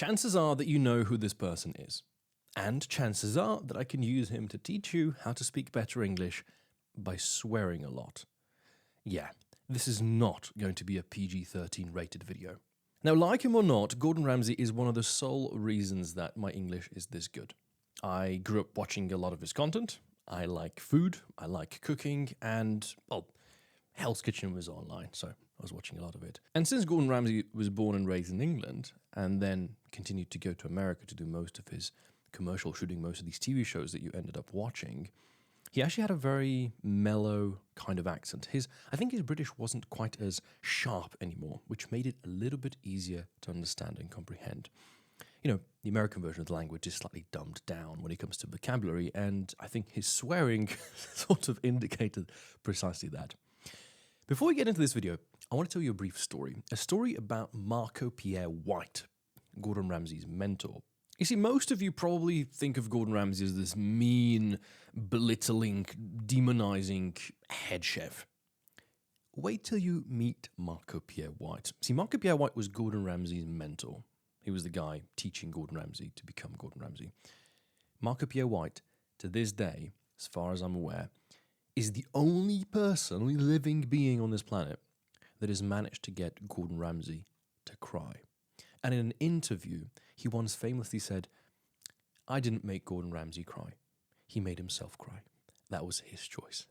chances are that you know who this person is. And chances are that I can use him to teach you how to speak better English by swearing a lot. Yeah, this is not going to be a PG-13 rated video. Now, like him or not, Gordon Ramsay is one of the sole reasons that my English is this good. I grew up watching a lot of his content. I like food, I like cooking, and, well, Hell's Kitchen was online, so I was watching a lot of it. And since Gordon Ramsay was born and raised in England, and then continued to go to America to do most of his commercial shooting, most of these TV shows that you ended up watching, he actually had a very mellow kind of accent. I think his British wasn't quite as sharp anymore, which made it a little bit easier to understand and comprehend. You know, the American version of the language is slightly dumbed down when it comes to vocabulary, and I think his swearing sort of indicated precisely that. Before we get into this video, I want to tell you a brief story. A story about Marco Pierre White, Gordon Ramsay's mentor. You see, most of you probably think of Gordon Ramsay as this mean, belittling, demonizing head chef. Wait till you meet Marco Pierre White. See, Marco Pierre White was Gordon Ramsay's mentor. He was the guy teaching Gordon Ramsay to become Gordon Ramsay. Marco Pierre White, to this day, as far as I'm aware, is the only living being on this planet that has managed to get Gordon Ramsay to cry. And in an interview, he once famously said, "I didn't make Gordon Ramsay cry. He made himself cry. That was his choice."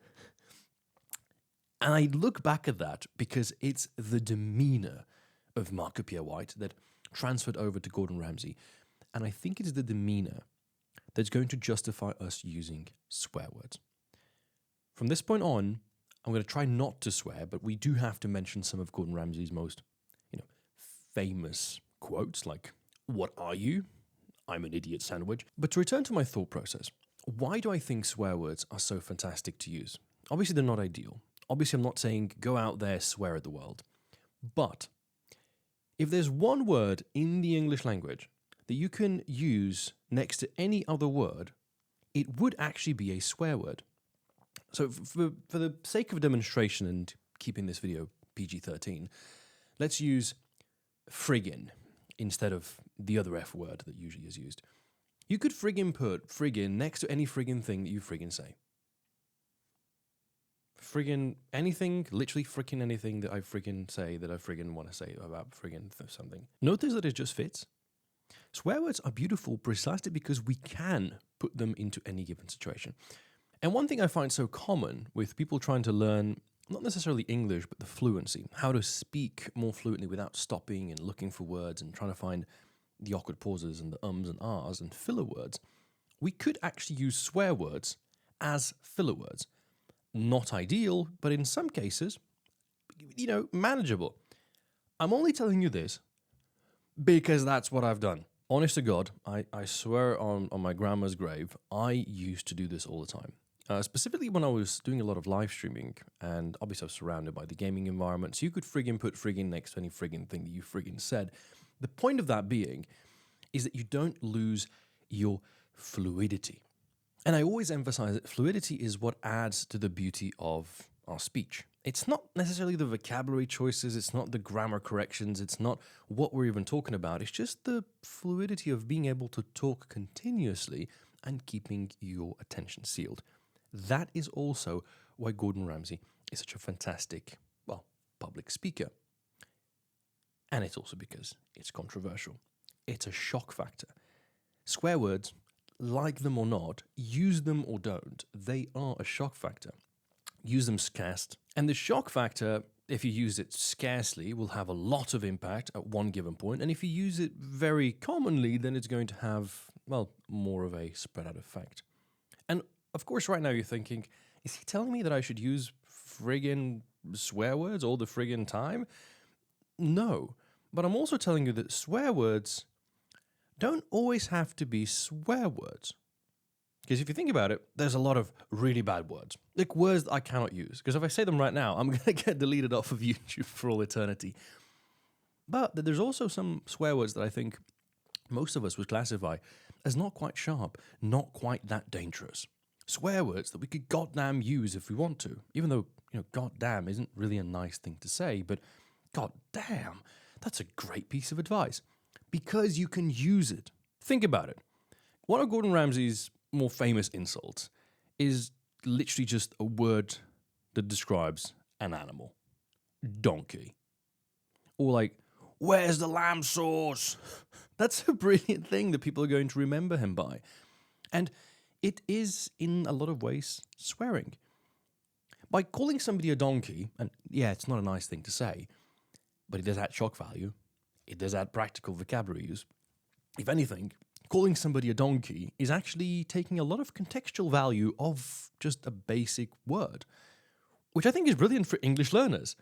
And I look back at that because it's the demeanor of Marco Pierre White that transferred over to Gordon Ramsay. And I think it is the demeanor that's going to justify us using swear words. From this point on, I'm going to try not to swear, but we do have to mention some of Gordon Ramsay's most, famous quotes, like, "What are you? I'm an idiot sandwich." But to return to my thought process, why do I think swear words are so fantastic to use? Obviously, they're not ideal. Obviously, I'm not saying go out there, swear at the world. But if there's one word in the English language that you can use next to any other word, it would actually be a swear word. So for the sake of demonstration and keeping this video PG-13, let's use friggin' instead of the other F word that usually is used. You could friggin' put friggin' next to any friggin' thing that you friggin' say. Friggin' anything, literally friggin' anything that I friggin' say that I friggin' want to say about friggin' something. Notice that it just fits. Swear words are beautiful precisely because we can put them into any given situation. And one thing I find so common with people trying to learn, not necessarily English, but the fluency, how to speak more fluently without stopping and looking for words and trying to find the awkward pauses and the ums and ahs and filler words, we could actually use swear words as filler words. Not ideal, but in some cases, manageable. I'm only telling you this because that's what I've done. Honest to God, I swear on my grandma's grave, I used to do this all the time. Specifically when I was doing a lot of live streaming, and obviously I was surrounded by the gaming environment, so you could friggin' put friggin' next to any friggin' thing that you friggin' said. The point of that being is that you don't lose your fluidity. And I always emphasize that fluidity is what adds to the beauty of our speech. It's not necessarily the vocabulary choices, it's not the grammar corrections, it's not what we're even talking about, it's just the fluidity of being able to talk continuously and keeping your attention sealed. That is also why Gordon Ramsay is such a fantastic, public speaker. And it's also because it's controversial. It's a shock factor. Swear words, like them or not, use them or don't, they are a shock factor. Use them scarce. And the shock factor, if you use it scarcely, will have a lot of impact at one given point. And if you use it very commonly, then it's going to have, more of a spread out effect. And of course, right now you're thinking, is he telling me that I should use friggin' swear words all the friggin' time? No. But I'm also telling you that swear words don't always have to be swear words. Because if you think about it, there's a lot of really bad words. Like words that I cannot use. Because if I say them right now, I'm going to get deleted off of YouTube for all eternity. But there's also some swear words that I think most of us would classify as not quite sharp, not quite that dangerous. Swear words that we could goddamn use if we want to. Even though, goddamn isn't really a nice thing to say, but goddamn, that's a great piece of advice. because you can use it. Think about it. One of Gordon Ramsay's more famous insults is literally just a word that describes an animal. Donkey. Or like, where's the lamb sauce? That's a brilliant thing that people are going to remember him by. And it is, in a lot of ways, swearing. By calling somebody a donkey, and yeah, it's not a nice thing to say, but it does add shock value. It does add practical vocabulary use. If anything, calling somebody a donkey is actually taking a lot of contextual value of just a basic word, which I think is brilliant for English learners.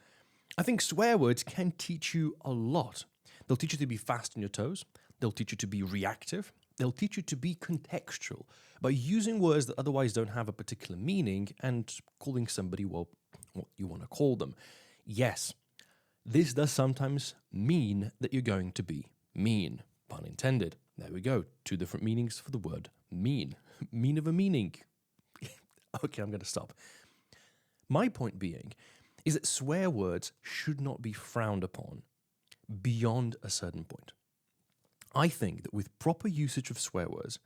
I think swear words can teach you a lot. They'll teach you to be fast on your toes. They'll teach you to be reactive. They'll teach you to be contextual by using words that otherwise don't have a particular meaning and calling somebody, well, what you want to call them. Yes, this does sometimes mean that you're going to be mean. Pun intended. There we go. 2 different meanings for the word mean. Mean of a meaning. Okay, I'm going to stop. My point being is that swear words should not be frowned upon beyond a certain point. I think that with proper usage of swear words,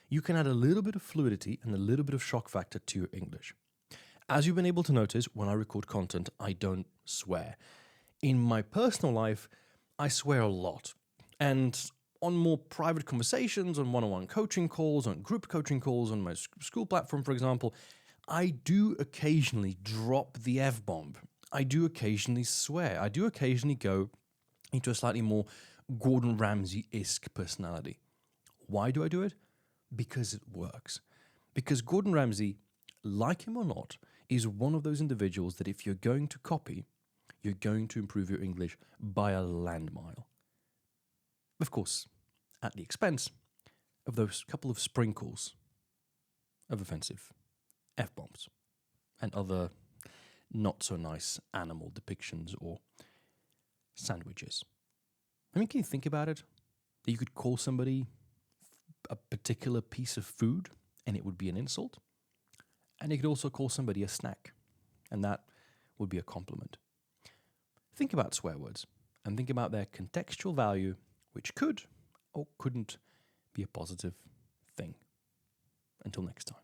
you can add a little bit of fluidity and a little bit of shock factor to your English. As you've been able to notice, when I record content, I don't swear. In my personal life, I swear a lot. And on more private conversations, on one-on-one coaching calls, on group coaching calls, on my school platform, for example, I do occasionally drop the F-bomb. I do occasionally swear. I do occasionally go into a slightly more Gordon Ramsay-esque personality. Why do I do it? Because it works. Because Gordon Ramsay, like him or not, is one of those individuals that if you're going to copy, you're going to improve your English by a land mile. Of course, at the expense of those couple of sprinkles of offensive F-bombs and other not-so-nice animal depictions or sandwiches. I mean, can you think about it? That you could call somebody a particular piece of food and it would be an insult? And you could also call somebody a snack, and that would be a compliment. Think about swear words and think about their contextual value, which could or couldn't be a positive thing. Until next time.